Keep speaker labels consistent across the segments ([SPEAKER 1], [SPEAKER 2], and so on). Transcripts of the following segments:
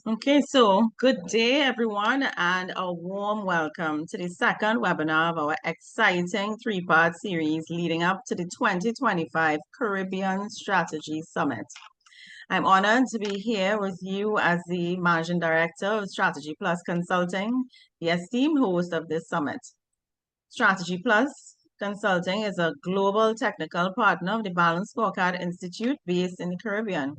[SPEAKER 1] Okay, so good day, everyone, and a warm welcome to the second webinar of our exciting three-part series leading up to the 2025 Caribbean Strategy Summit. I'm honored to be here with you as the Managing Director of Strategy Plus Consulting, the esteemed host of this summit. Strategy Plus Consulting is a global technical partner of the Balanced Scorecard Institute based in the Caribbean.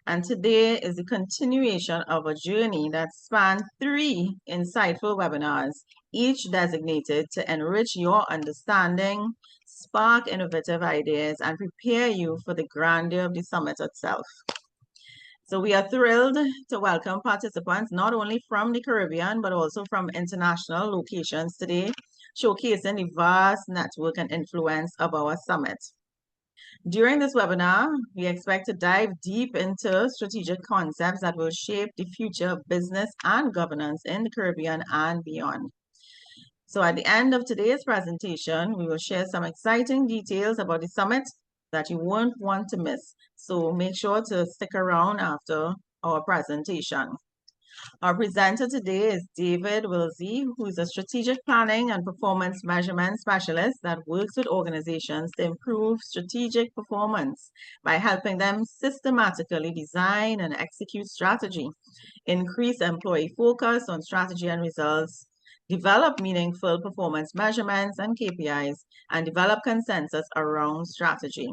[SPEAKER 1] And today is a continuation of a journey that spanned three insightful webinars, each designated to enrich your understanding, spark innovative ideas, and prepare you for the grandeur of the summit itself. So we are thrilled to welcome participants not only from the Caribbean, but also from international locations today, showcasing the vast network and influence of our summit. During this webinar, we expect to dive deep into strategic concepts that will shape the future of business and governance in the Caribbean and beyond. So at the end of today's presentation, we will share some exciting details about the summit that you won't want to miss. So make sure to stick around after our presentation. Our presenter today is David Wilsey, who is a strategic planning and performance measurement specialist that works with organizations to improve strategic performance by helping them systematically design and execute strategy, increase employee focus on strategy and results, develop meaningful performance measurements and KPIs, and develop consensus around strategy.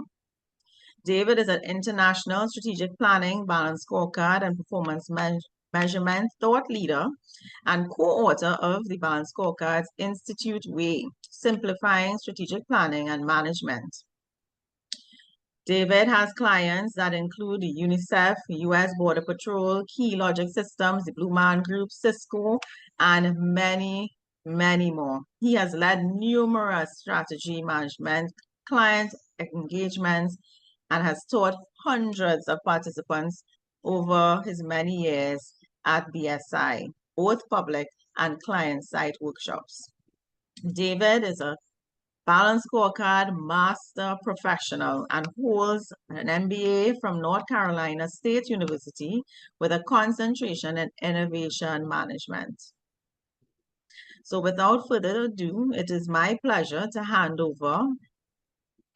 [SPEAKER 1] David is an international strategic planning, balanced scorecard, and performance measurement thought leader and co-author of the Balanced Scorecards Institute Way, Simplifying Strategic Planning and Management. David has clients that include UNICEF, U.S. Border Patrol, Key Logic Systems, the Blue Man Group, Cisco, and many, many more. He has led numerous strategy management client engagements and has taught hundreds of participants over his many years at BSI, both public and client-side workshops. David is a Balanced Scorecard Master Professional and holds an MBA from North Carolina State University with a concentration in innovation management. So without further ado, it is my pleasure to hand over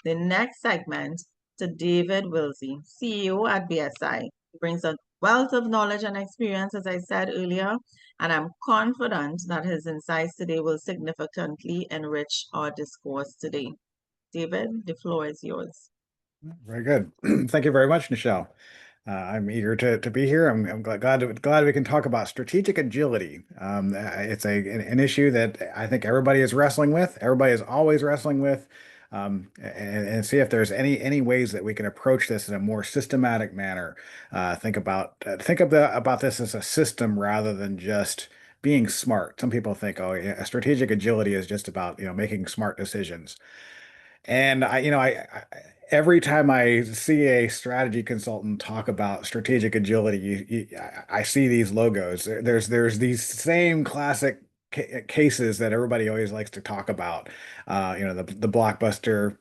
[SPEAKER 1] the next segment to David Wilsey, CEO at BSI. He brings a wealth of knowledge and experience, as I said earlier, and I'm confident that his insights today will significantly enrich our discourse today. David, the floor is yours.
[SPEAKER 2] Very good. Thank you very much, Nichelle. I'm eager to be here. I'm glad we can talk about strategic agility. It's an issue that I think everybody is wrestling with. Everybody is always wrestling with, and see if there's any ways that we can approach this in a more systematic manner. Think about this as a system rather than just being smart. Some people think, oh, yeah, strategic agility is just about making smart decisions. And every time I see a strategy consultant talk about strategic agility, I see these logos. There's these same classic cases that everybody always likes to talk about. The blockbuster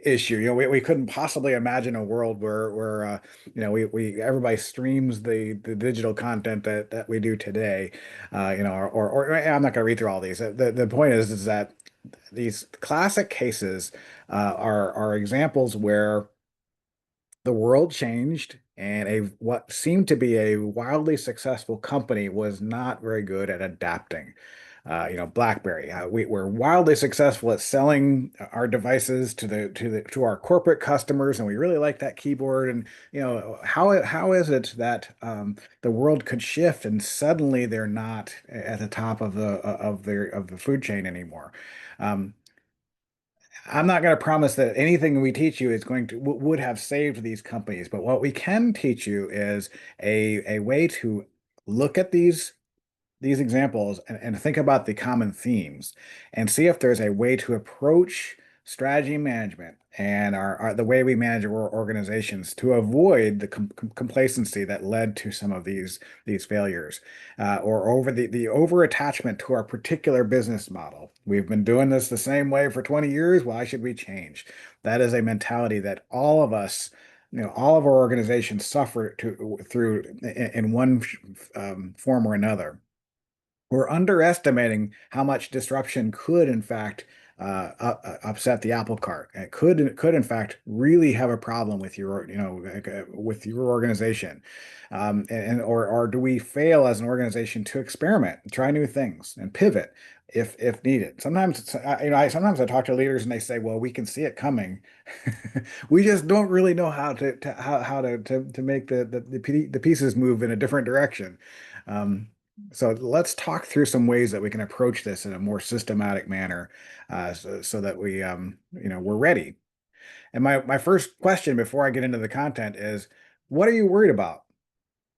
[SPEAKER 2] issue. We couldn't possibly imagine a world where we everybody streams the digital content that we do today. Or I'm not going to read through all these. The point is that these classic cases are examples where the world changed and what seemed to be a wildly successful company was not very good at adapting. BlackBerry. We're wildly successful at selling our devices to our corporate customers, and we really like that keyboard. And how is it that the world could shift and suddenly they're not at the top of the food chain anymore? I'm not going to promise that anything we teach you is would have saved these companies, but what we can teach you is a way to look at these examples and think about the common themes and see if there's a way to approach strategy management and the way we manage our organizations to avoid the complacency that led to some of these failures, or over the over attachment to our particular business model. We've been doing this the same way for 20 years. Why should we change? That is a mentality that all of us all of our organizations suffer through in one form or another. We're underestimating how much disruption could, in fact, upset the apple cart. It could, in fact, really have a problem with with your organization, or do we fail as an organization to experiment, try new things, and pivot if needed? Sometimes, sometimes I talk to leaders and they say, "Well, we can see it coming. We just don't really know how to make the pieces move in a different direction." Um, so let's talk through some ways that we can approach this in a more systematic manner, so that we're ready. And my first question before I get into the content is, what are you worried about?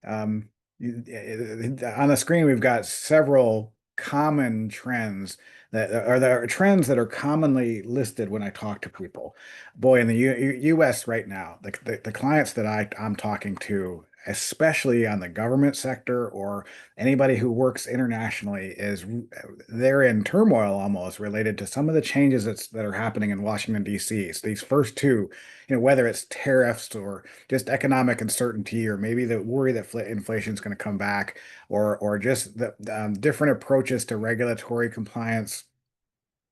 [SPEAKER 2] Um, on the screen, we've got several common trends that are trends that are commonly listed when I talk to people. Boy, in the US right now, the clients that I'm talking to, especially on the government sector or anybody who works internationally, they're in turmoil almost related to some of the changes that are happening in Washington, D.C. So these first two, whether it's tariffs or just economic uncertainty, or maybe the worry that inflation is going to come back, or just the different approaches to regulatory compliance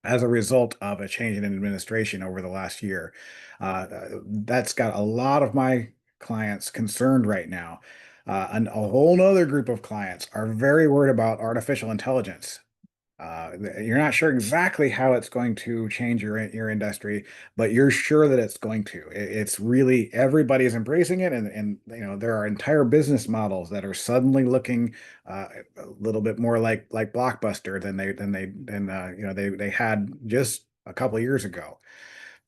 [SPEAKER 2] as a result of a change in administration over the last year. That's got a lot of my clients concerned right now. And a whole nother group of clients are very worried about artificial intelligence. You're not sure exactly how it's going to change your industry, but you're sure that it's going to. It's really everybody's embracing it, and there are entire business models that are suddenly looking a little bit more like Blockbuster than they had just a couple of years ago.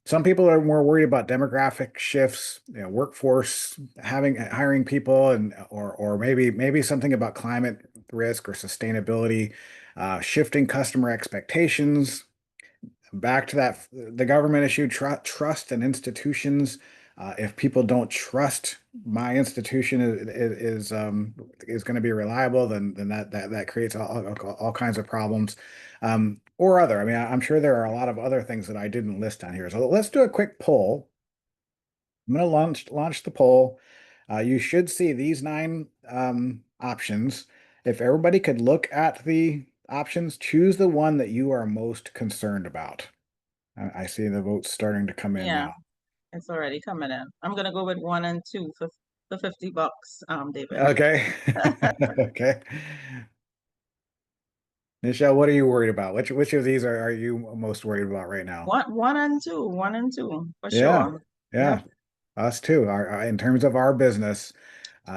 [SPEAKER 2] Some people are more worried about demographic shifts, workforce hiring people, and or maybe something about climate risk or sustainability, shifting customer expectations. Back to the government issue, trust in institutions. If people don't trust my institution is going to be reliable, then that creates all kinds of problems, or other. I mean, I'm sure there are a lot of other things that I didn't list on here. So let's do a quick poll. I'm going to launch the poll. You should see these nine options. If everybody could look at the options, choose the one that you are most concerned about. I see the votes starting to come in
[SPEAKER 1] Yeah,
[SPEAKER 2] now.
[SPEAKER 1] it's already coming in. I'm gonna go with 1 and 2 for the $50, David.
[SPEAKER 2] Okay. Okay. Michelle, what are you worried about? Which of these are you most worried about right now?
[SPEAKER 1] One and two for
[SPEAKER 2] Yeah.
[SPEAKER 1] sure. Yep.
[SPEAKER 2] Yeah. Us too. In terms of our business,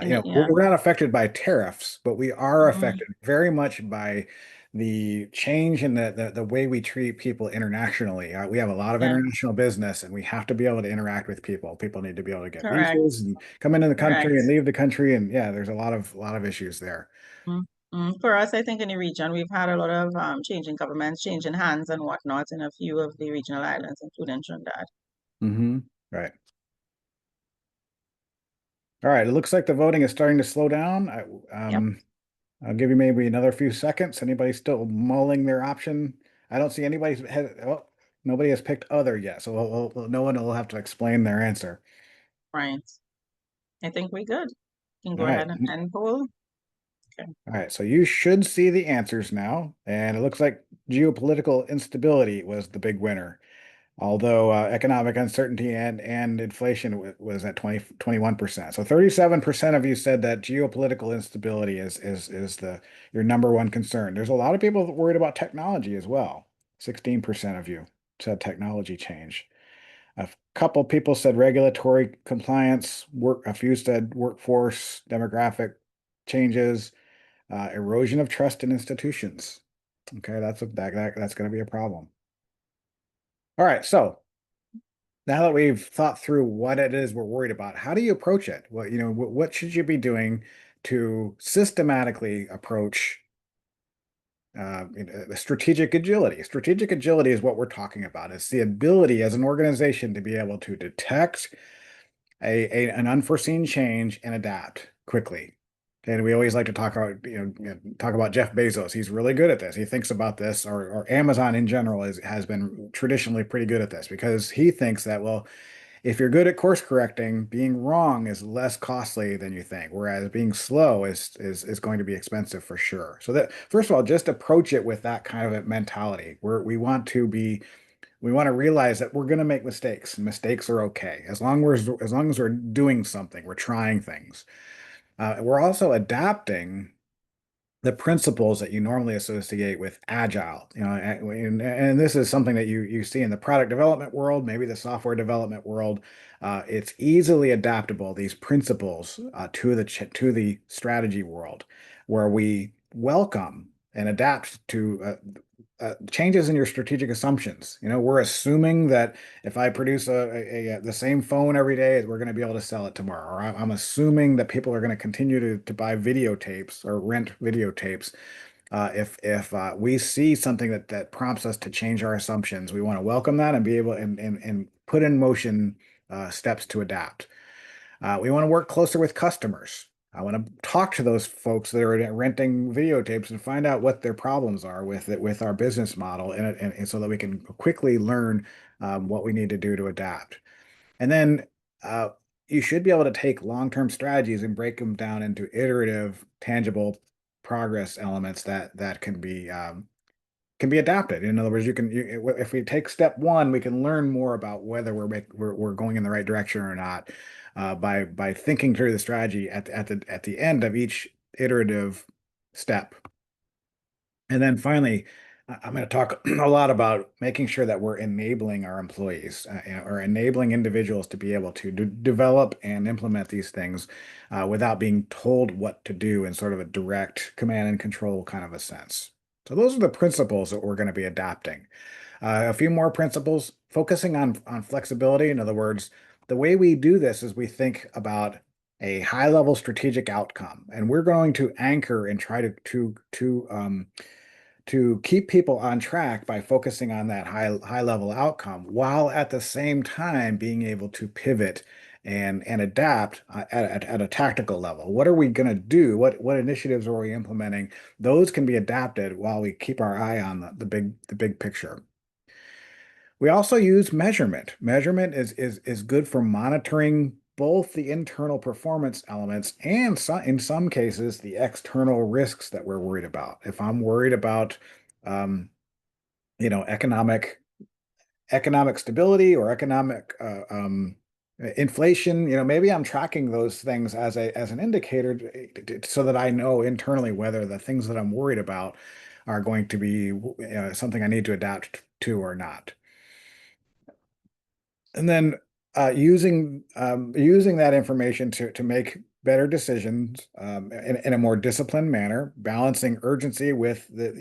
[SPEAKER 1] Yeah.
[SPEAKER 2] we're not affected by tariffs, but we are
[SPEAKER 1] Mm,
[SPEAKER 2] affected very much by the change in the way we treat people internationally. We have a lot of
[SPEAKER 1] yeah.
[SPEAKER 2] international business, and we have to be able to interact with people. People need to be able to get
[SPEAKER 1] Correct.
[SPEAKER 2] visas and come into the country and
[SPEAKER 1] Correct.
[SPEAKER 2] leave the country, and yeah, there's a lot of issues there.
[SPEAKER 1] Mm, For us, I think in the region, we've had a lot of changing governments, changing hands and whatnot in a few of the regional islands, including Trinidad.
[SPEAKER 2] Right. All right. It looks like the voting is starting to slow down.
[SPEAKER 1] Yep.
[SPEAKER 2] I'll give you maybe another few seconds. Anybody still mulling their option? I don't see nobody has picked other yet, so no one will have to explain their answer.
[SPEAKER 1] Right. I think we're good. You can
[SPEAKER 2] All
[SPEAKER 1] go
[SPEAKER 2] right.
[SPEAKER 1] ahead and poll. Okay.
[SPEAKER 2] All right. So you should see the answers now, and it looks like geopolitical instability was the big winner. Although economic uncertainty and inflation was at 21%. So 37% of you said that geopolitical instability is your number one concern. There's a lot of people worried about technology as well. 16% of you said technology change. A couple people said regulatory compliance, a few said workforce, demographic changes, erosion of trust in institutions. Okay, that's going to be a problem. All right, so now that we've thought through what it is we're worried about, how do you approach it? What should you be doing to systematically approach the strategic agility? Strategic agility is what we're talking about. It's the ability as an organization to be able to detect an unforeseen change and adapt quickly. And we always like to talk about Jeff Bezos. He's really good at this. He thinks about this, or Amazon in general has been traditionally pretty good at this because he thinks that, well, If you're good at course correcting, being wrong is less costly than you think, whereas being slow is going to be expensive for sure. So that first of all, just approach it with that kind of a mentality where we want to realize that we're going to make mistakes, and mistakes are okay as long as we're doing something, we're trying things. We're also adapting the principles that you normally associate with agile. And this is something that you see in the product development world, maybe the software development world. It's easily adaptable, these principles, to the strategy world, where we welcome and adapt to changes in your strategic assumptions. We're assuming that if I produce the same phone every day, we're going to be able to sell it tomorrow. Or I'm assuming that people are going to continue to buy videotapes or rent videotapes. If we see something that prompts us to change our assumptions, we want to welcome that and be able and put in motion steps to adapt. We want to work closer with customers. I want to talk to those folks that are renting videotapes and find out what their problems are with it, with our business model, and so that we can quickly learn what we need to do to adapt. And then uh, you should be able to take long-term strategies and break them down into iterative, tangible progress elements that can be adapted. In other words, if we take step one, we can learn more about whether we're going in the right direction or not by thinking through the strategy at the end of each iterative step. And then finally, I'm going to talk a lot about making sure that we're enabling our employees or enabling individuals to be able to develop and implement these things without being told what to do in sort of a direct command and control kind of a sense. So those are the principles that we're going to be adapting. A few more principles, focusing on flexibility. In other words, the way we do this is we think about a high level strategic outcome, and we're going to anchor and try to keep people on track by focusing on that high level outcome, while at the same time being able to pivot and adapt at a tactical level. What are we going to do? What initiatives are we implementing? Those can be adapted while we keep our eye on the big picture. We also use measurement. Measurement is good for monitoring both the internal performance elements and in some cases the external risks that we're worried about. If I'm worried about um, economic stability or economic inflation, maybe I'm tracking those things as an indicator so that I know internally whether the things that I'm worried about are going to be something I need to adapt to or not. And then using that information to make better decisions in a more disciplined manner, balancing urgency with the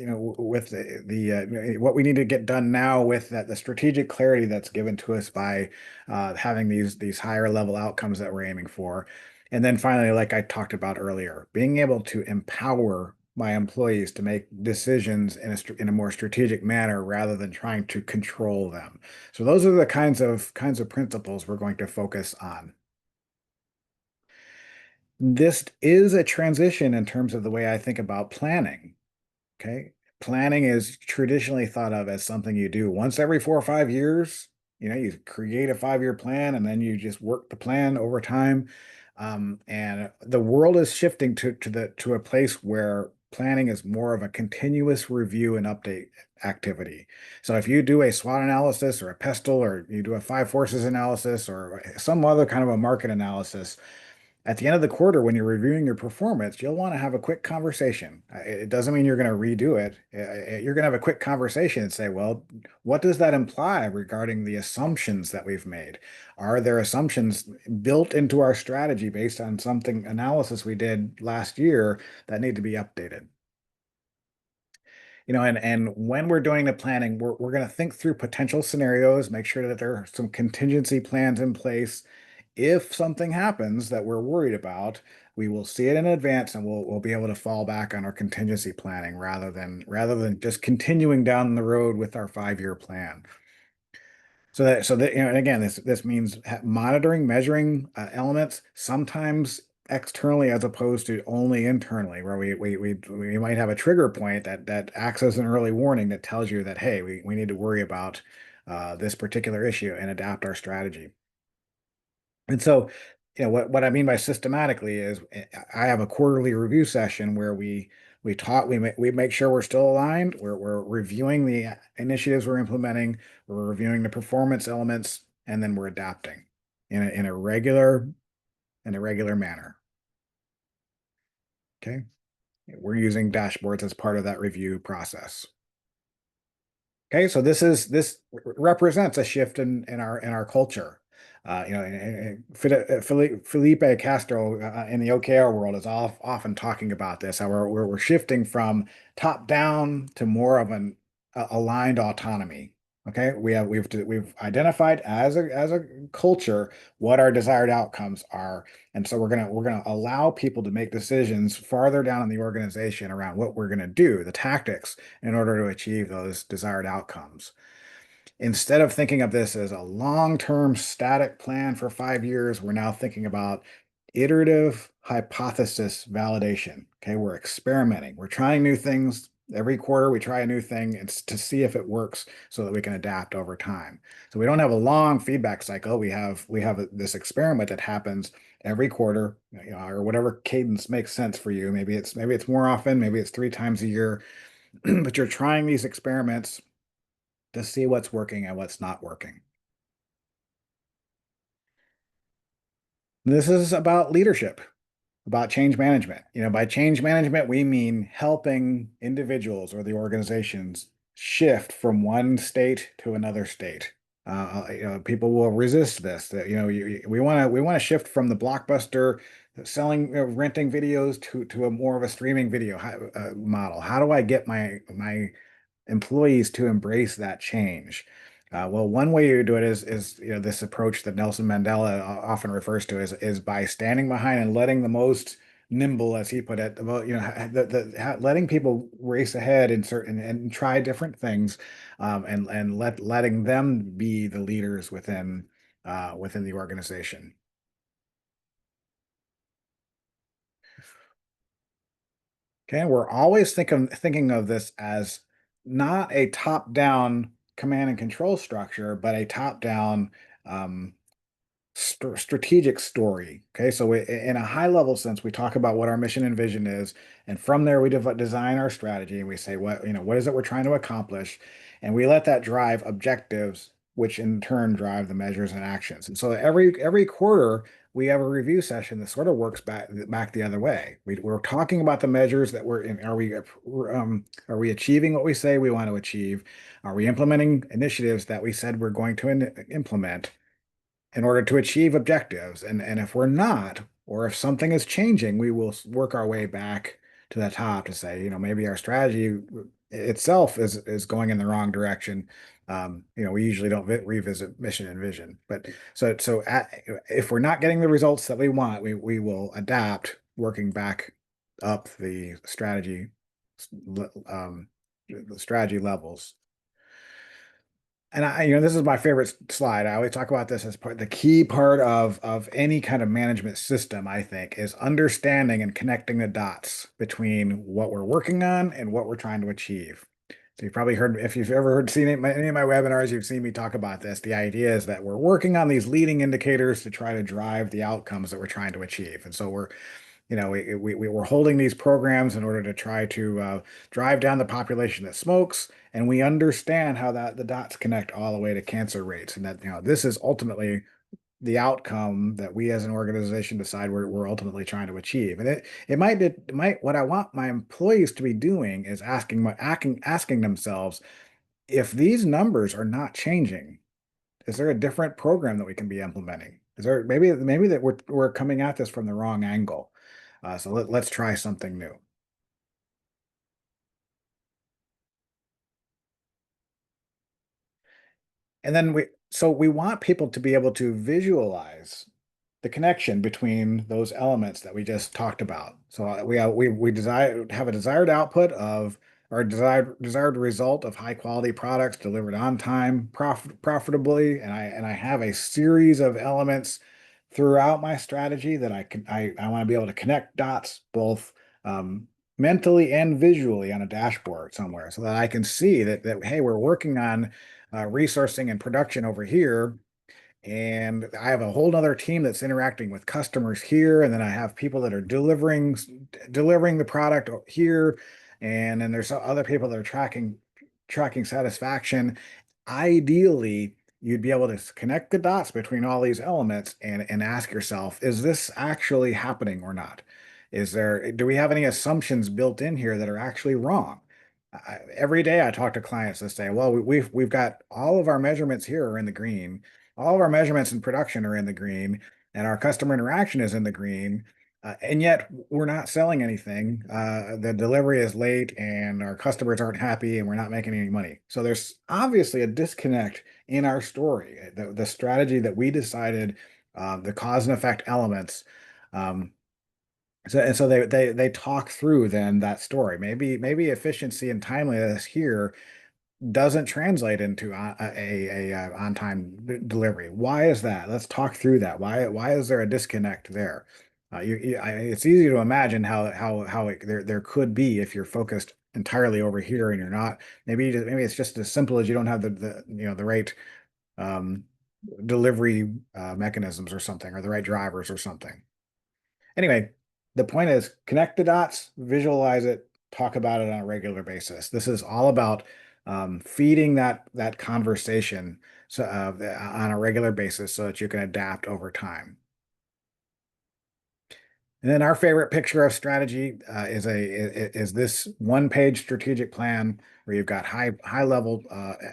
[SPEAKER 2] what we need to get done now with the strategic clarity that's given to us by having these higher level outcomes that we're aiming for. And then finally, like I talked about earlier, being able to empower my employees to make decisions in a more strategic manner rather than trying to control them. So those are the kinds of principles we're going to focus on. This is a transition in terms of the way I think about planning. Okay. Planning is traditionally thought of as something you do once every 4 or 5 years. You create a 5-year plan and then you just work the plan over time. And the world is shifting to a place where planning is more of a continuous review and update activity. So if you do a SWOT analysis or a PESTLE or you do a five forces analysis or some other kind of a market analysis, at the end of the quarter, when you're reviewing your performance, you'll want to have a quick conversation. It doesn't mean you're going to redo it. You're going to have a quick conversation and say, well, what does that imply regarding the assumptions that we've made? Are there assumptions built into our strategy based on something analysis we did last year that need to be updated? And when we're doing the planning, we're going to think through potential scenarios, make sure that there are some contingency plans in place. If something happens that we're worried about, we will see it in advance and we'll be able to fall back on our contingency planning rather than just continuing down the road with our 5-year plan. So that and again, this means monitoring, measuring elements, sometimes externally as opposed to only internally, where we might have a trigger point that acts as an early warning that tells you that, hey, we need to worry about this particular issue and adapt our strategy. And so, what I mean by systematically is I have a quarterly review session where we make sure we're still aligned. We're reviewing the initiatives we're implementing, we're reviewing the performance elements, and then we're adapting in a regular manner. Okay. We're using dashboards as part of that review process. Okay, so this represents a shift in our culture. Felipe Castro in the OKR world is often talking about this, how we're shifting from top down to more of an aligned autonomy. Okay, we've identified as a culture what our desired outcomes are, and so we're gonna allow people to make decisions farther down in the organization around what we're gonna do, the tactics in order to achieve those desired outcomes. Instead of thinking of this as a long-term static plan for 5 years, we're now thinking about iterative hypothesis validation. Okay, we're experimenting. We're trying new things. Every quarter, we try a new thing to see if it works so that we can adapt over time. So we don't have a long feedback cycle. We have this experiment that happens every quarter, or whatever cadence makes sense for you. Maybe it's more often, maybe it's 3 times a year, but you're trying these experiments to see what's working and what's not working. This is about leadership, about change management. By change management, we mean helping individuals or the organizations shift from one state to another state. People will resist this. That we want to shift from the blockbuster selling renting videos to a more of a streaming video model. How do I get my employees to embrace that change? Well, one way you do it is this approach that Nelson Mandela often refers to is by standing behind and letting the most nimble, as he put it, about letting people race ahead in certain and try different things, and letting them be the leaders within the organization. Okay, we're always thinking of this as not a top-down command and control structure, but a top-down um, strategic story. Okay, so in a high level sense, we talk about what our mission and vision is, and from there we design our strategy, and we say what is it we're trying to accomplish, and we let that drive objectives, which in turn drive the measures and actions. And so every quarter we have a review session that sort of works back the other way. We're talking about the measures that we're in. Are we achieving what we say we want to achieve? Are we implementing initiatives that we said we're going to implement in order to achieve objectives? And if we're not, or if something is changing, we will work our way back to the top to say, maybe our strategy itself is going in the wrong direction. We usually don't revisit mission and vision, but if we're not getting the results that we want, we will adapt, working back up the strategy levels. And this is my favorite slide. I always talk about this as the key part of any kind of management system, I think, is understanding and connecting the dots between what we're working on and what we're trying to achieve. So you've probably heard, if you've ever seen any of my webinars, you've seen me talk about this. The idea is that we're working on these leading indicators to try to drive the outcomes that we're trying to achieve. And so we were holding these programs in order to try to drive down the population that smokes, and we understand how the dots connect all the way to cancer rates, and that this is ultimately the outcome that we as an organization decide we're ultimately trying to achieve. And it might what I want my employees to be doing is asking themselves, if these numbers are not changing, is there a different program that we can be implementing? Is there maybe that we're coming at this from the wrong angle? So let's try something new. And then we want people to be able to visualize the connection between those elements that we just talked about. So we desire have a desired output of our desired result of high quality products delivered on time, profitably, and I have a series of elements throughout my strategy that I want to be able to connect dots both mentally and visually on a dashboard somewhere, so that I can see that hey, we're working on resourcing and production over here, and I have a whole nother team that's interacting with customers here, and then I have people that are delivering the product here, and then there's other people that are tracking satisfaction. Ideally, you'd be able to connect the dots between all these elements and ask yourself, is this actually happening or not? Do we have any assumptions built in here that are actually wrong? Every day I talk to clients that say, well, we've got all of our measurements here are in the green. All of our measurements in production are in the green, and our customer interaction is in the green. And yet we're not selling anything. The delivery is late, and our customers aren't happy, and we're not making any money. So there's obviously a disconnect in our story. The strategy that we decided, the cause and effect elements. Um, so they talk through then that story. Maybe efficiency and timeliness here doesn't translate into on-time delivery. Why is that? Let's talk through that. Why is there a disconnect there? It's easy to imagine there could be if you're focused entirely over here and you're not. Maybe it's just as simple as you don't have the right um, delivery mechanisms or something, or the right drivers or something. Anyway, the point is connect the dots, visualize it, talk about it on a regular basis. This is all about feeding that conversation on a regular basis so that you can adapt over time. And then our favorite picture of strategy is this one-page strategic plan where you've got high level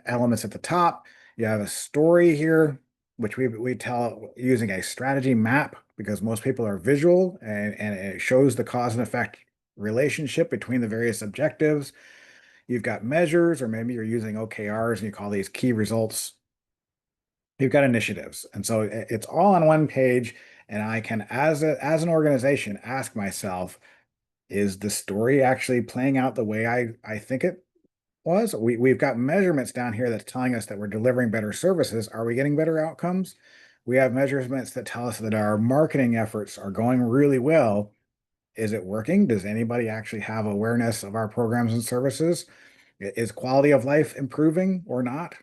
[SPEAKER 2] elements at the top. You have a story here, which we tell using a strategy map because most people are visual, and it shows the cause and effect relationship between the various objectives. You've got measures, or maybe you're using OKRs and you call these key results. You've got initiatives. And so it's all on one page. And I can, as an organization, ask myself, is the story actually playing out the way I think it was? We've got measurements down here that's telling us that we're delivering better services. Are we getting better outcomes? We have measurements that tell us that our marketing efforts are going really well. Is it working? Does anybody actually have awareness of our programs and services? Is quality of life improving or not?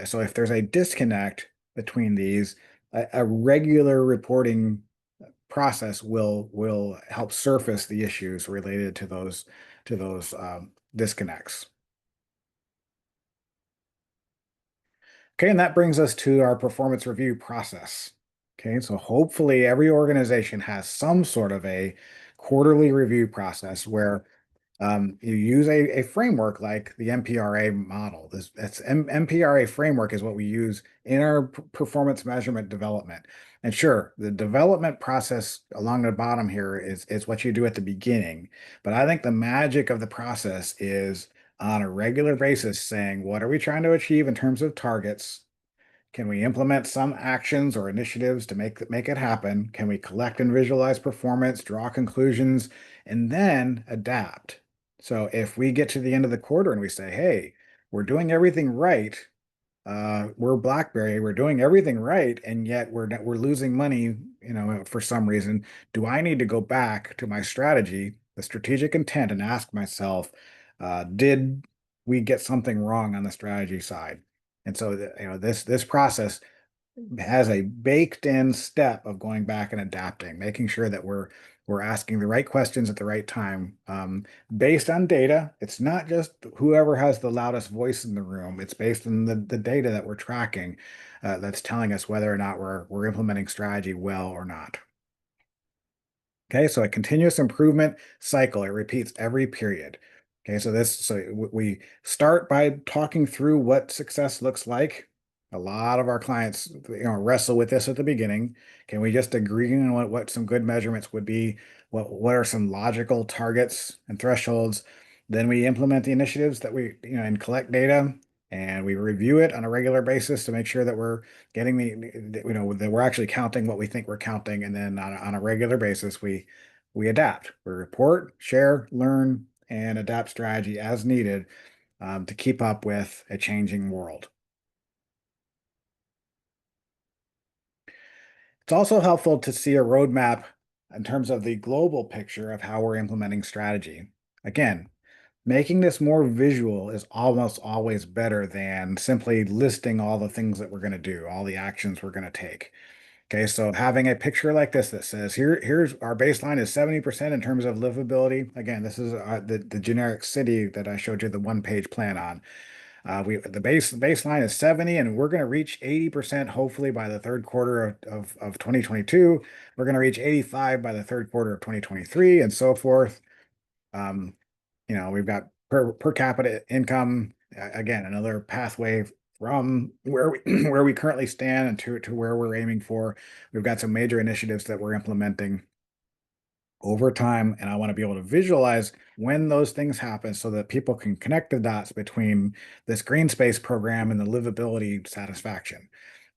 [SPEAKER 2] So if there's a disconnect between these, a regular reporting process will help surface the issues related to those disconnects. Okay, and that brings us to our performance review process. Okay, so hopefully every organization has some sort of a quarterly review process where you use a framework like the MPRA model. MPRA framework is what we use in our performance measurement development. And sure, the development process along the bottom here is what you do at the beginning. But I think the magic of the process is on a regular basis saying, what are we trying to achieve in terms of targets? Can we implement some actions or initiatives to make it happen? Can we collect and visualize performance, draw conclusions, and then adapt? So if we get to the end of the quarter and we say, hey, we're doing everything right, we're BlackBerry, we're doing everything right, and yet we're losing money, for some reason. Do I need to go back to my strategy, the strategic intent, and ask myself, did we get something wrong on the strategy side? And so, this process has a baked in step of going back and adapting, making sure that we're asking the right questions at the right time, based on data. It's not just whoever has the loudest voice in the room. It's based on the data that we're tracking, that's telling us whether or not we're implementing strategy well or not. Okay, so a continuous improvement cycle, it repeats every period. Okay, so we start by talking through what success looks like. A lot of our clients, wrestle with this at the beginning. Can we just agree on what some good measurements would be? What are some logical targets and thresholds? Then we implement the initiatives that and collect data, and we review it on a regular basis to make sure that we're getting that we're actually counting what we think we're counting, and then on a regular basis we adapt. We report, share, learn, and adapt strategy as needed, to keep up with a changing world. It's also helpful to see a roadmap in terms of the global picture of how we're implementing strategy. Again, making this more visual is almost always better than simply listing all the things that we're going to do, all the actions we're going to take. Okay, so having a picture like this that says here's our baseline is 70% in terms of livability. Again, this is the generic city that I showed you the one-page plan on. The baseline is 70, and we're going to reach 80% hopefully by the third quarter of 2022. We're going to reach 85 by the third quarter of 2023, and so forth. Um, we've got per capita income, again, another pathway from where we where we currently stand and to where we're aiming for. We've got some major initiatives that we're implementing over time, and I want to be able to visualize when those things happen so that people can connect the dots between this green space program and the livability satisfaction.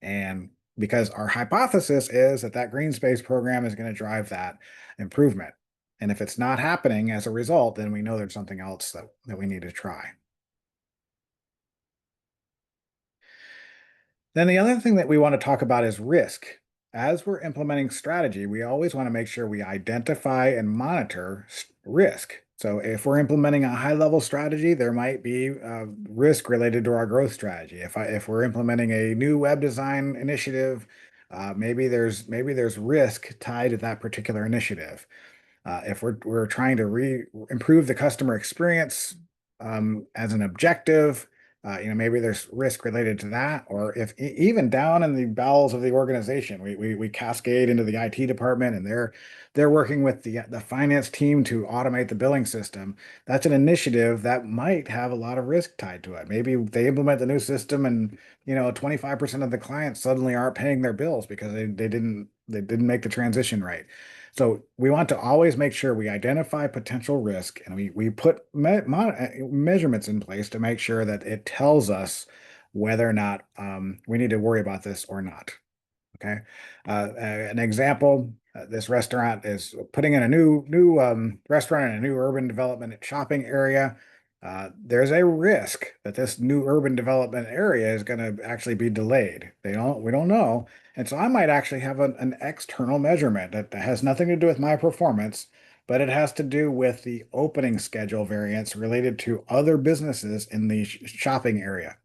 [SPEAKER 2] And because our hypothesis is that that green space program is going to drive that improvement. And if it's not happening as a result, then we know there's something else that we need to try. Then the other thing that we want to talk about is risk. As we're implementing strategy, we always want to make sure we identify and monitor risk. So if we're implementing a high-level strategy, there might be risk related to our growth strategy. If we're implementing a new web design initiative, maybe there's risk tied to that particular initiative. If we're trying to improve the customer experience as an objective, maybe there's risk related to that, or if even down in the bowels of the organization, we cascade into the IT department, and they're working with the finance team to automate the billing system. That's an initiative that might have a lot of risk tied to it. Maybe they implement the new system, and 25% of the clients suddenly aren't paying their bills because they didn't make the transition right. So we want to always make sure we identify potential risk, and we put measurements in place to make sure that it tells us whether or not we need to worry about this or not. Okay. An example, this restaurant is putting in a new restaurant in a new urban development shopping area. There's a risk that this new urban development area is going to actually be delayed. We don't know. And so I might actually have an external measurement that has nothing to do with my performance, but it has to do with the opening schedule variance related to other businesses in the shopping area.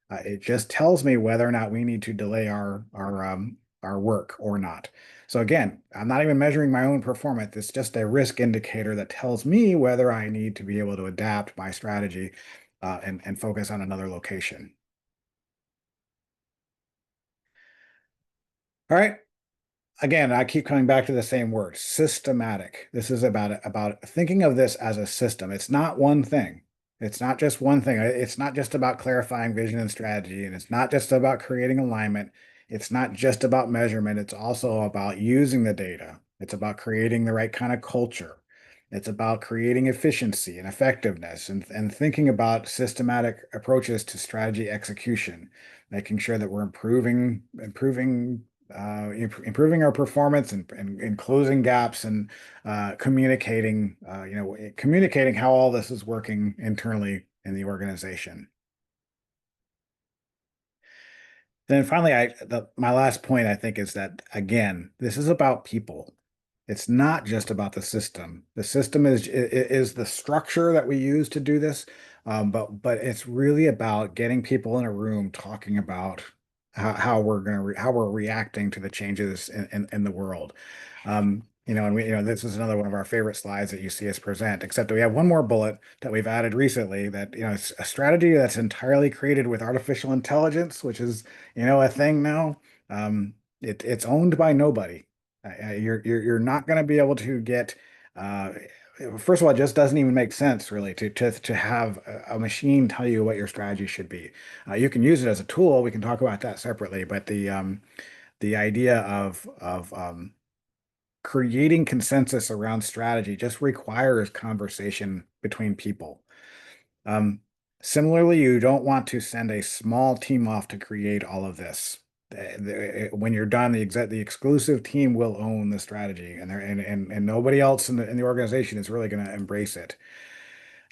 [SPEAKER 2] It just tells me whether or not we need to delay our work or not. So again, I'm not even measuring my own performance. It's just a risk indicator that tells me whether I need to be able to adapt my strategy and focus on another location. All right. Again, I keep coming back to the same word, systematic. This is about thinking of this as a system. It's not one thing. It's not just one thing. It's not just about clarifying vision and strategy, and it's not just about creating alignment. It's not just about measurement. It's also about using the data. It's about creating the right kind of culture. It's about creating efficiency and effectiveness and thinking about systematic approaches to strategy execution, making sure that we're improving our performance and closing gaps and communicating how all this is working internally in the organization. Then finally, my last point, I think, is that, again, this is about people. It's not just about the system. The system is the structure that we use to do this, but it's really about getting people in a room talking about how we're reacting to the changes in the world. This is another one of our favorite slides that you see us present, except we have one more bullet that we've added recently that, it's a strategy that's entirely created with artificial intelligence, which is, a thing now. It's owned by nobody. You're not going to be able to get, uh, first of all, it just doesn't even make sense really to have a machine tell you what your strategy should be. You can use it as a tool. We can talk about that separately, but the idea of creating consensus around strategy just requires conversation between people. Um, Similarly, you don't want to send a small team off to create all of this. When you're done, the exclusive team will own the strategy, and nobody else in the organization is really going to embrace it.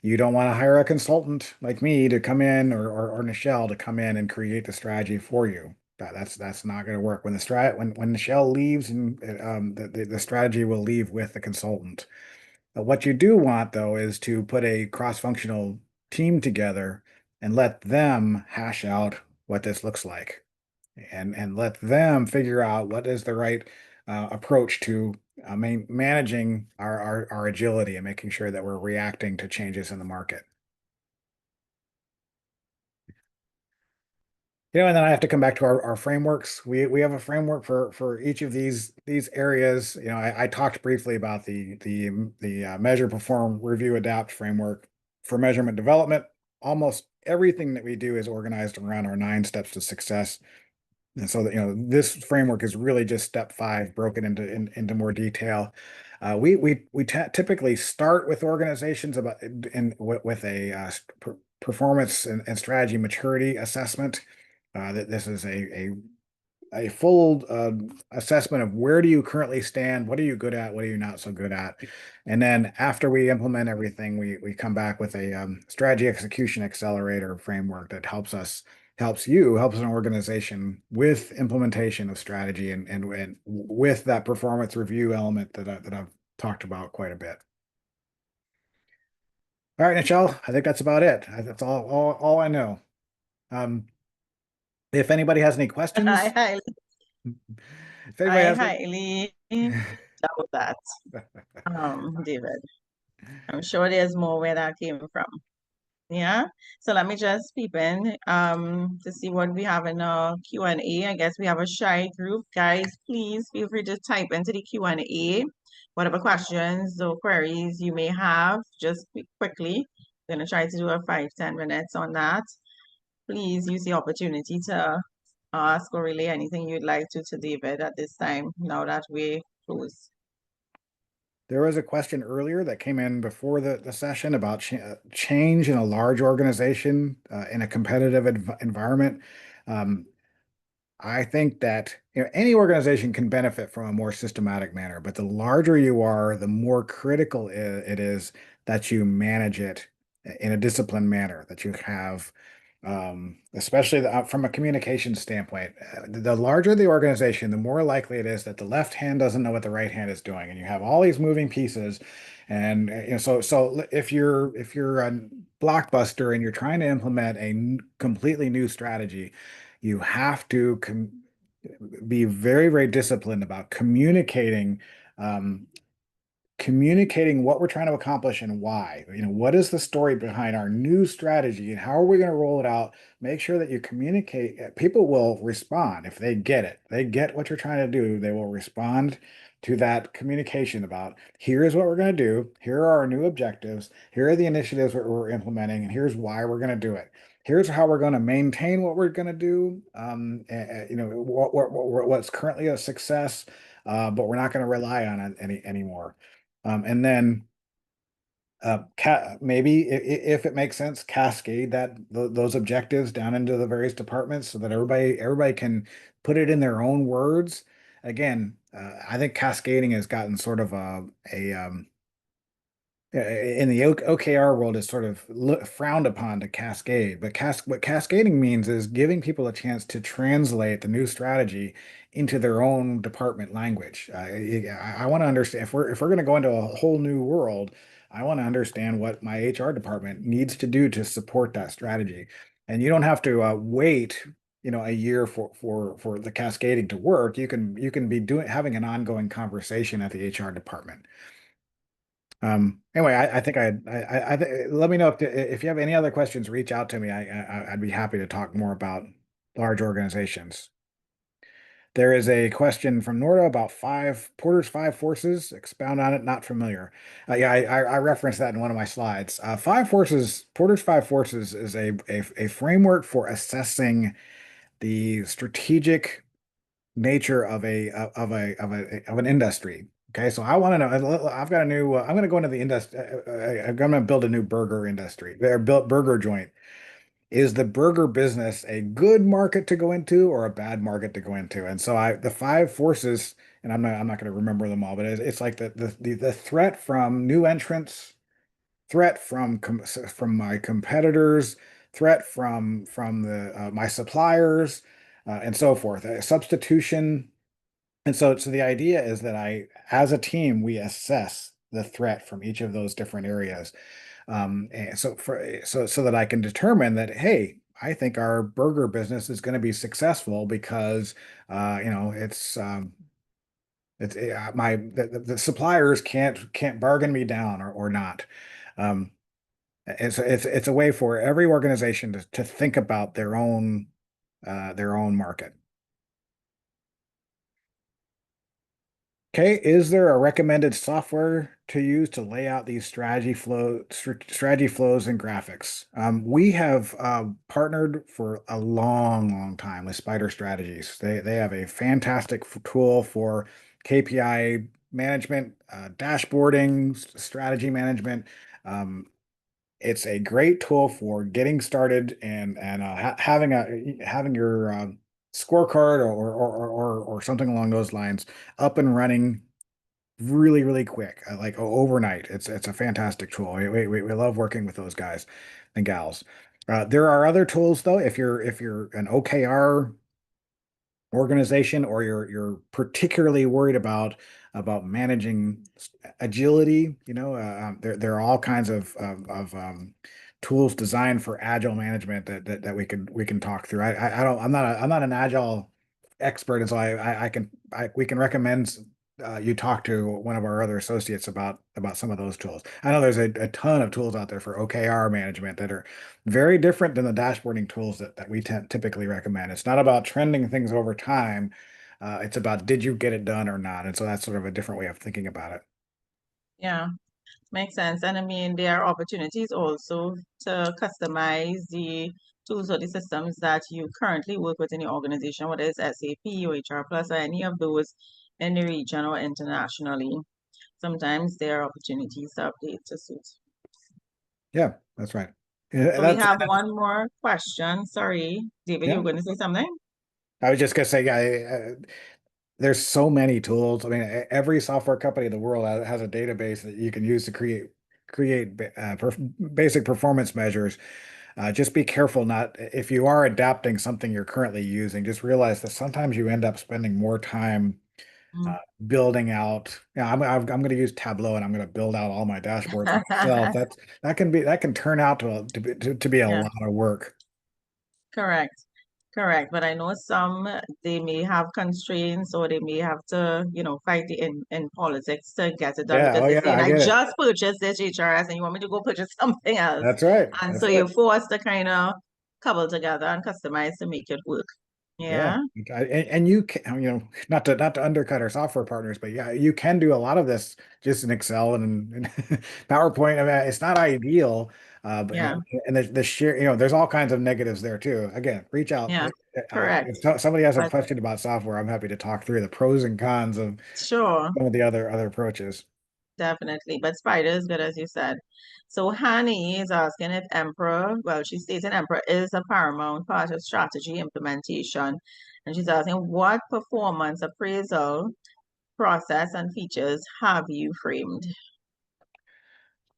[SPEAKER 2] You don't want to hire a consultant like me to come in or Nichelle to come in and create the strategy for you. That's not going to work. When Nichelle leaves, and the strategy will leave with the consultant. What you do want, though, is to put a cross-functional team together and let them hash out what this looks like, and let them figure out what is the right approach to managing our agility and making sure that we're reacting to changes in the market. And then I have to come back to our frameworks. We have a framework for each of these areas. I talked briefly about the measure, perform, review, adapt framework for measurement development. Almost everything that we do is organized around our 9 steps to success. And so that, this framework is really just step 5 broken into more detail. We typically start with organizations with a performance and strategy maturity assessment. That this is a full assessment of where do you currently stand, what are you good at, what are you not so good at, and then after we implement everything, we come back with a strategy execution accelerator framework that helps an organization with implementation of strategy and with that performance review element that I've talked about quite a bit. All right, Nichelle, I think that's about it. That's all I know. Um, if anybody has any
[SPEAKER 1] I
[SPEAKER 2] questions,
[SPEAKER 1] highly,
[SPEAKER 2] if anybody
[SPEAKER 1] I
[SPEAKER 2] has any,
[SPEAKER 1] highly doubt that, David. I'm sure there's more where that came from. Yeah. So let me just peep in to see what we have in our Q&A. I guess we have a shy group. Guys, please feel free to type into the Q&A whatever questions or queries you may have. Just quickly. I'm going to try to do a 5-10 minutes on that. Please use the opportunity to ask or relay anything you'd like to David at this time, now that we close.
[SPEAKER 2] there was a question earlier that came in before the session about change in a large organization in a competitive environment. Um, I think that any organization can benefit from a more systematic manner, but the larger you are, the more critical it is that you manage it in a disciplined manner, that you have, especially from a communication standpoint. The larger the organization, the more likely it is that the left hand doesn't know what the right hand is doing, and you have all these moving pieces. And so if you're a blockbuster and you're trying to implement a completely new strategy, you have to be very, very disciplined about um, communicating what we're trying to accomplish and why. What is the story behind our new strategy and how are we going to roll it out? Make sure that you communicate. People will respond if they get it. They get what you're trying to do. They will respond to that communication about here is what we're going to do. Here are our new objectives. Here are the initiatives that we're implementing, and here's why we're going to do it. Here's how we're going to maintain what we're going to do. What's currently a success, but we're not going to rely on it anymore. And then maybe if it makes sense, cascade those objectives down into the various departments so that everybody can put it in their own words. Again, I think cascading has gotten sort of in the OKR world is sort of frowned upon to cascade, but what cascading means is giving people a chance to translate the new strategy into their own department language. I want to understand if we're going to go into a whole new world. I want to understand what my HR department needs to do to support that strategy, and you don't have to wait, a year for the cascading to work. You can be having an ongoing conversation at the HR department. Anyway, I think let me know if you have any other questions, reach out to me. I'd be happy to talk more about large organizations. There is a question from Norda about Porter's 5 forces. Expound on it. Not familiar. Yeah, I referenced that in one of my slides. Porter's 5 forces is a framework for assessing the strategic nature of an industry. Okay, so I want to know. I've got a new. I'm going to go into the industry. I'm going to build a new burger industry. Or build burger joint. Is the burger business a good market to go into or a bad market to go into? And so the 5 forces, and I'm not going to remember them all, but it's like the threat from new entrants, threat from my competitors, threat from my suppliers, and so forth. Substitution. And so the idea is that as a team, we assess the threat from each of those different areas. And so that I can determine that, hey, I think our burger business is going to be successful because it's my the suppliers can't bargain me down or not. Um, it's a way for every organization to think about their own market. Okay, is there a recommended software to use to lay out these strategy flows and graphics? We have partnered for a long time with Spider Strategies. They have a fantastic tool for KPI management, dashboarding, strategy management. Um, it's a great tool for getting started and having your scorecard or something along those lines up and running really quick, like overnight. It's a fantastic tool. We love working with those guys and gals. There are other tools though. If you're an OKR organization or you're particularly worried about managing agility, there are all kinds of tools designed for agile management that we can talk through. I don't I'm not an agile expert, and so we can recommend you talk to one of our other associates about some of those tools. I know there's a ton of tools out there for OKR management that are very different than the dashboarding tools that we typically recommend. It's not about trending things over time. It's about did you get it done or not? And so that's sort of a different way of thinking about it.
[SPEAKER 1] Yeah, makes sense. And I mean, there are opportunities also to customize the tools or the systems that you currently work with in your organization, whether it's SAP or HR Plus or any of those in the region or internationally. Sometimes there are opportunities to update to suit.
[SPEAKER 2] Yeah, that's right. Yeah,
[SPEAKER 1] So we have one more question. Sorry, David, you
[SPEAKER 2] yeah.
[SPEAKER 1] were going to say something?
[SPEAKER 2] I was just gonna say, yeah, there's so many tools. I mean, every software company in the world has a database that you can use to create basic performance measures. Just be careful not if you are adapting something you're currently using, just realize that sometimes you end up spending more time
[SPEAKER 1] Mm.
[SPEAKER 2] building out. Yeah, I'm going to use Tableau and I'm going to build out all my dashboards myself. That can turn out to be a
[SPEAKER 1] Yeah,
[SPEAKER 2] lot of work.
[SPEAKER 1] correct. Correct. But I know some they may have constraints or they may have to, fight in politics to get it done
[SPEAKER 2] Yeah.
[SPEAKER 1] because
[SPEAKER 2] Oh
[SPEAKER 1] they're
[SPEAKER 2] yeah,
[SPEAKER 1] saying,
[SPEAKER 2] I
[SPEAKER 1] I
[SPEAKER 2] get it.
[SPEAKER 1] just purchased this HRS and you want me to go purchase something else.
[SPEAKER 2] That's right.
[SPEAKER 1] And so
[SPEAKER 2] That's
[SPEAKER 1] you're
[SPEAKER 2] it.
[SPEAKER 1] forced to kind of cobble together and customize to make it work.
[SPEAKER 2] Yeah.
[SPEAKER 1] Yeah.
[SPEAKER 2] And you can, not to undercut our software partners, but yeah, you can do a lot of this just in Excel and PowerPoint. I mean, it's not ideal, but
[SPEAKER 1] Yeah.
[SPEAKER 2] and the sheer, there's all kinds of negatives there too. Again, reach out.
[SPEAKER 1] Yeah.
[SPEAKER 2] If
[SPEAKER 1] Correct.
[SPEAKER 2] somebody has a
[SPEAKER 1] But
[SPEAKER 2] question about software, I'm happy to talk through the pros and cons of
[SPEAKER 1] sure.
[SPEAKER 2] some of the other approaches.
[SPEAKER 1] Definitely, but spider is good as you said. So Hani is asking if Emperor, well, she's stating Emperor is a paramount part of strategy implementation. And she's asking what performance appraisal process and features have you framed?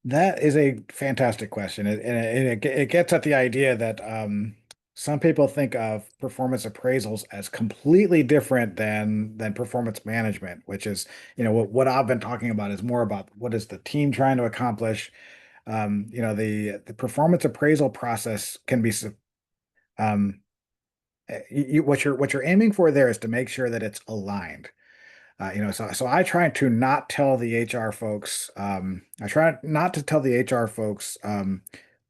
[SPEAKER 2] That is a fantastic question, and it gets at the idea that some people think of performance appraisals as completely different than performance management, which is, what I've been talking about is more about what is the team trying to accomplish. The performance appraisal process can be um, what you're aiming for there is to make sure that it's aligned. So I try to not tell the HR folks, I try not to tell the HR folks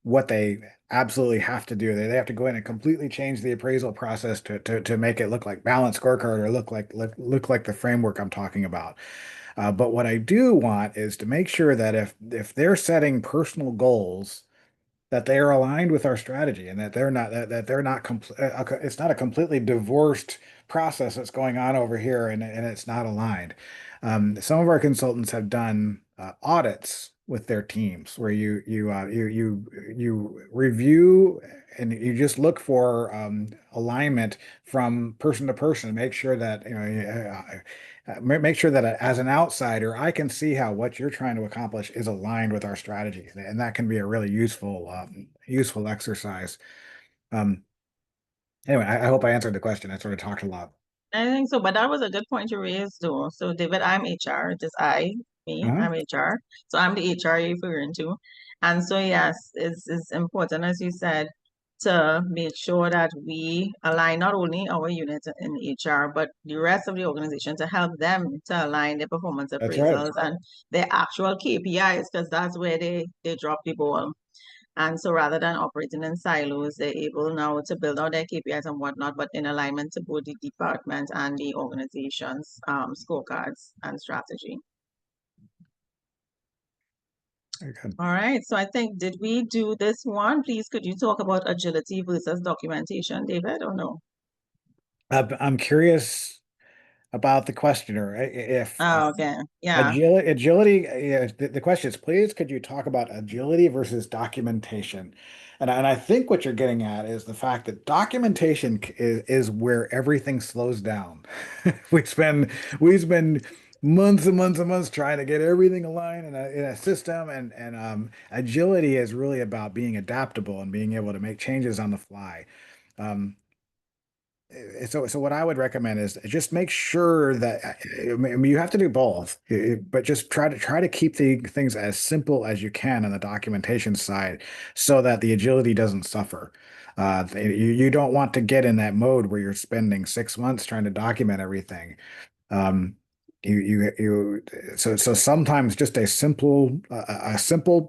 [SPEAKER 2] what they absolutely have to do. They have to go in and completely change the appraisal process to make it look like balanced scorecard or look like the framework I'm talking about. But what I do want is to make sure that if they're setting personal goals, that they are aligned with our strategy and that they're not it's not a completely divorced process that's going on over here and it's not aligned. Some of our consultants have done audits with their teams where you review and you just look for alignment from person to person, make sure that make sure that as an outsider, I can see how what you're trying to accomplish is aligned with our strategy, and that can be a really useful exercise. Um, anyway, I hope I answered the question. I sort of talked a lot.
[SPEAKER 1] I think so, but that was a good point you raised though. So David, I'm HR, just I. me.
[SPEAKER 2] Uh-huh.
[SPEAKER 1] I'm HR. So I'm the HR you're referring to. And so, yes, it's important, as you said, to make sure that we align not only our unit in HR, but the rest of the organization to help them to align their performance
[SPEAKER 2] That's right.
[SPEAKER 1] appraisals and their actual KPIs, because that's where they drop the ball. And so rather than operating in silos, they're able now to build out their KPIs and whatnot, but in alignment to both the department and the organization's scorecards and strategy.
[SPEAKER 2] Very good.
[SPEAKER 1] All right. So I think, did we do this one? Please, could you talk about agility versus documentation, David, or no?
[SPEAKER 2] I'm curious about the questioner. If
[SPEAKER 1] Oh, okay. Yeah.
[SPEAKER 2] agility, yeah, the question is, please, could you talk about agility versus documentation? And I think what you're getting at is the fact that documentation is where everything slows down. We spend we spend months and months and months trying to get everything aligned in a system, and agility is really about being adaptable and being able to make changes on the fly. Um, so what I would recommend is just make sure that I mean, you have to do both, but just try to keep the things as simple as you can on the documentation side, so that the agility doesn't suffer. You don't want to get in that mode where you're spending 6 months trying to document everything. Um, so sometimes just a simple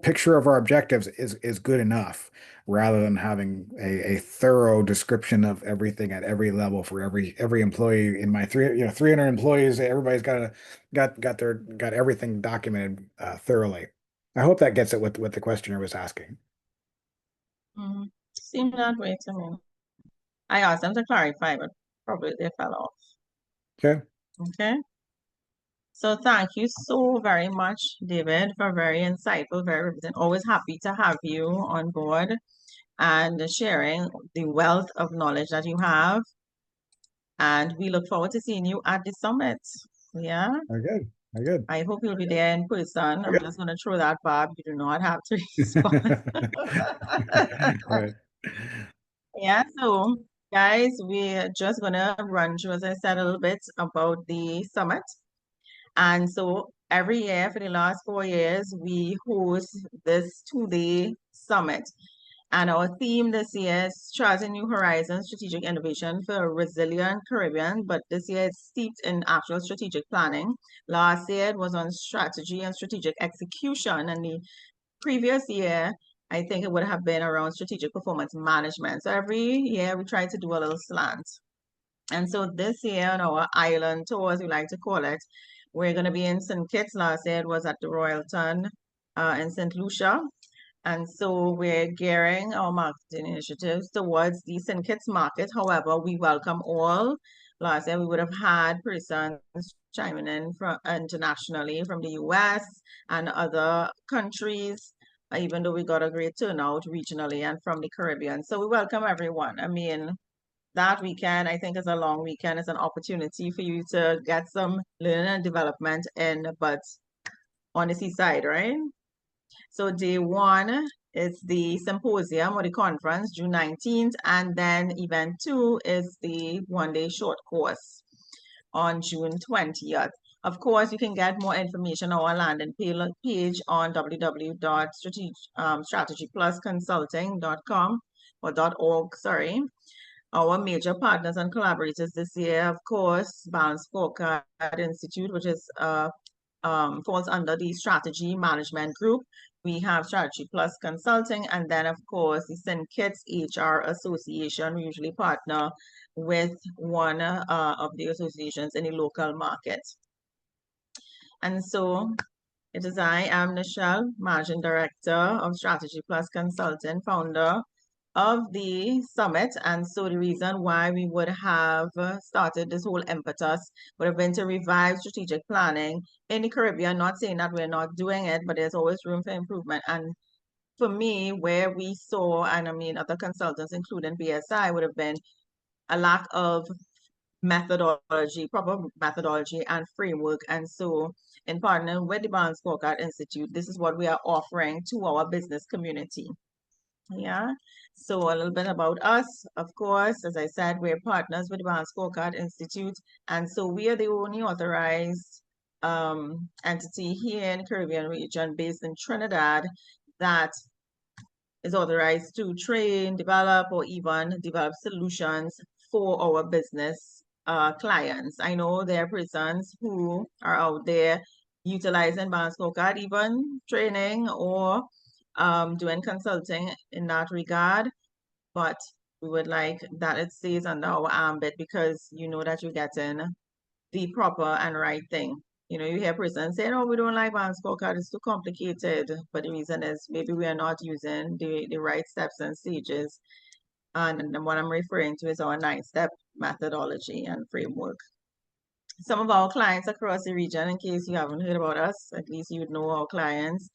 [SPEAKER 2] picture of our objectives is good enough, rather than having a thorough description of everything at every level for every employee. In my 300 employees, everybody's got everything documented thoroughly. I hope that gets at what the questioner was asking.
[SPEAKER 1] Seemed that way to me. I asked them to clarify, but probably they fell off.
[SPEAKER 2] Okay.
[SPEAKER 1] Okay. So thank you so very much, David, for very insightful, very representative. Always happy to have you on board and sharing the wealth of knowledge that you have. And we look forward to seeing you at the summit. Yeah.
[SPEAKER 2] Very good. Very good.
[SPEAKER 1] I hope you'll be there in person. I'm
[SPEAKER 2] Very
[SPEAKER 1] just going to throw that, Bob. You do not have to respond.
[SPEAKER 2] good. Right.
[SPEAKER 1] Yeah, so guys, we're just gonna run through, as I said, a little bit about the summit. And so every year for the last 4 years, we host this 2-day summit. And our theme this year is Charting New Horizons, Strategic Innovation for a Resilient Caribbean. But this year it's steeped in actual strategic planning. Last year it was on strategy and strategic execution. And the previous year, I think it would have been around strategic performance management. So every year we try to do a little slant. And so this year on our island tour, as we like to call it, we're going to be in St. Kitts. Last year it was at the Royalton in St. Lucia. And so we're gearing our marketing initiatives towards the St. Kitts market. However, we welcome all. Last year we would have had persons chiming in from internationally from the US and other countries, even though we got a great turnout regionally and from the Caribbean. So we welcome everyone. I mean, that weekend, I think, is a long weekend. It's an opportunity for you to get some learning and development in, but on the seaside, right? So day one is the symposium or the conference, June 19th, and then event two is the one-day short course on June 20th. Of course, you can get more information on our landing page on www.strategyplusconsulting.com or .org, sorry. Our major partners and collaborators this year, of course, Balance Scorecard Institute, which is falls under the strategy management group. We have Strategy Plus Consulting, and then of course the St. Kitts HR Association. We usually partner with one of the associations in the local market. And so it is I am Nichelle, Managing Director of Strategy Plus Consulting, founder of the summit. And so the reason why we would have started this whole impetus would have been to revive strategic planning in the Caribbean. Not saying that we're not doing it, but there's always room for improvement. And for me, where we saw, and I mean other consultants, including BSI, would have been a lack of methodology, proper methodology and framework. And so in partnering with the Balance Scorecard Institute, this is what we are offering to our business community. Yeah. So a little bit about us. Of course, as I said, we're partners with the Balance Scorecard Institute. And so we are the only authorized entity here in Caribbean region based in Trinidad that is authorized to train, develop, or even develop solutions for our business clients. I know there are persons who are out there utilizing balance scorecard, even training or doing consulting in that regard, but we would like that it stays under our ambit because you know that you're getting the proper and right thing. You know, you hear persons saying, oh, we don't like balance scorecard, it's too complicated. But the reason is maybe we are not using the right steps and stages. And what I'm referring to is our 9-step methodology and framework. Some of our clients across the region, in case you haven't heard about us, at least you would know our clients.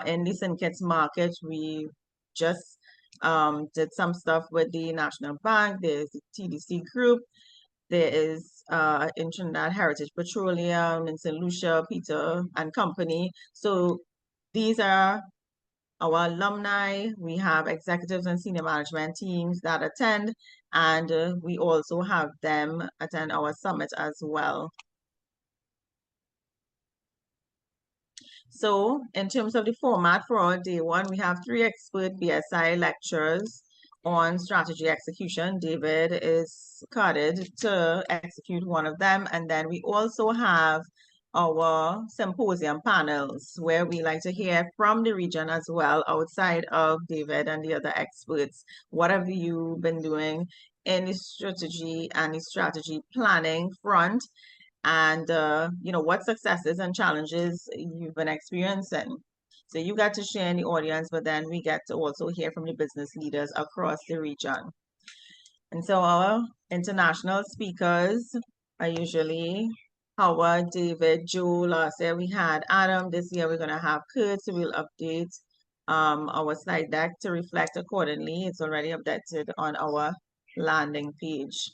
[SPEAKER 1] In the St. Kitts market, we just did some stuff with the National Bank, there's the TDC Group, there is in Trinidad Heritage Petroleum, in St. Lucia, Peter and Company. So these are our alumni. We have executives and senior management teams that attend, and we also have them attend our summit as well. So in terms of the format for our day one, we have 3 expert BSI lectures on strategy execution. David is carded to execute one of them. And then we also have our symposium panels where we like to hear from the region as well, outside of David and the other experts. What have you been doing in the strategy and the strategy planning front? And you know, what successes and challenges you've been experiencing. So you got to share in the audience, but then we get to also hear from the business leaders across the region. And so our international speakers are usually Howard, David, Joe. Last year we had Adam. This year we're going to have Kurt, so we'll update our slide deck to reflect accordingly. It's already updated on our landing page.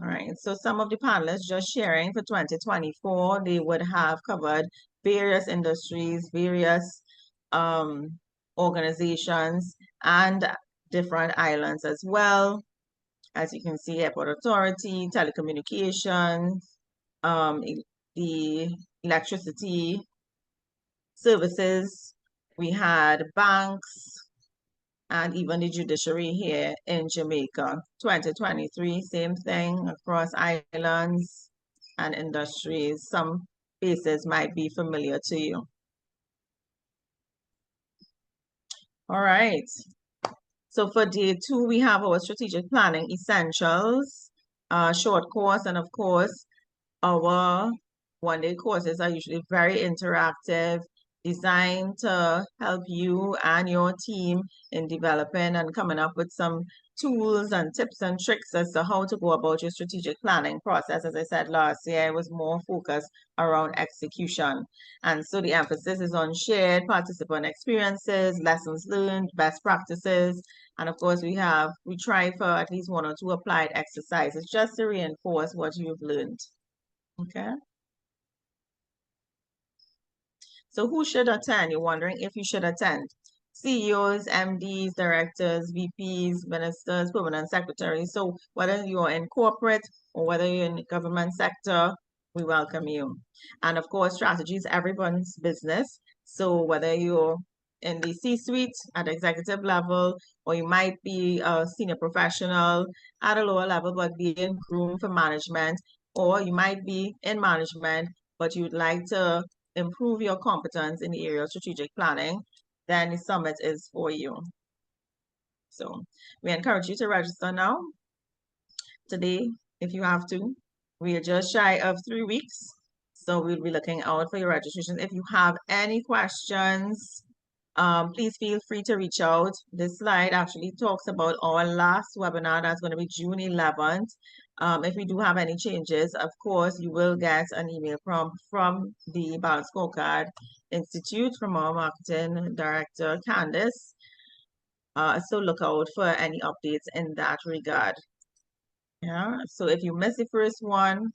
[SPEAKER 1] All right, so some of the panelists just sharing for 2024, they would have covered various industries, various organizations, and different islands as well. As you can see, Airport Authority, telecommunications, the electricity services, we had banks, and even the judiciary here in Jamaica. 2023, same thing across islands and industries. Some faces might be familiar to you. All right. So for day 2, we have our strategic planning essentials, short course, and of course, our one-day courses are usually very interactive, designed to help you and your team in developing and coming up with some tools and tips and tricks as to how to go about your strategic planning process. As I said last year, it was more focused around execution. And so the emphasis is on shared participant experiences, lessons learned, best practices. And of course, we try for at least 1 or 2 applied exercises just to reinforce what you've learned. Okay. So who should attend? You're wondering if you should attend. CEOs, MDs, directors, VPs, ministers, permanent secretaries. So whether you're in corporate or whether you're in the government sector, we welcome you. And of course, strategy is everyone's business. So whether you're in the C-suite at executive level, or you might be a senior professional at a lower level, but being groomed for management, or you might be in management, but you'd like to improve your competence in the area of strategic planning, then the summit is for you. So we encourage you to register now, today, if you have to. We are just shy of 3 weeks, so we'll be looking out for your registration. If you have any questions, please feel free to reach out. This slide actually talks about our last webinar. That's going to be June 11th. If we do have any changes, of course, you will get an email from the Balance Scorecard Institute from our marketing director, Candice. So look out for any updates in that regard. Yeah, so if you missed the first one,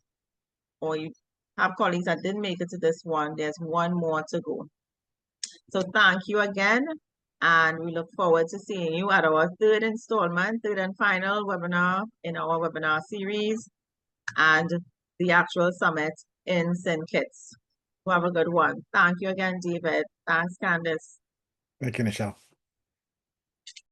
[SPEAKER 1] or you have colleagues that didn't make it to this one, there's one more to go. So thank you again, and we look forward to seeing you at our third and final webinar in our webinar series. And the actual summit in St. Kitts. Have a good one. Thank you again, David. Thanks, Candice.
[SPEAKER 2] Thank you, Nichelle.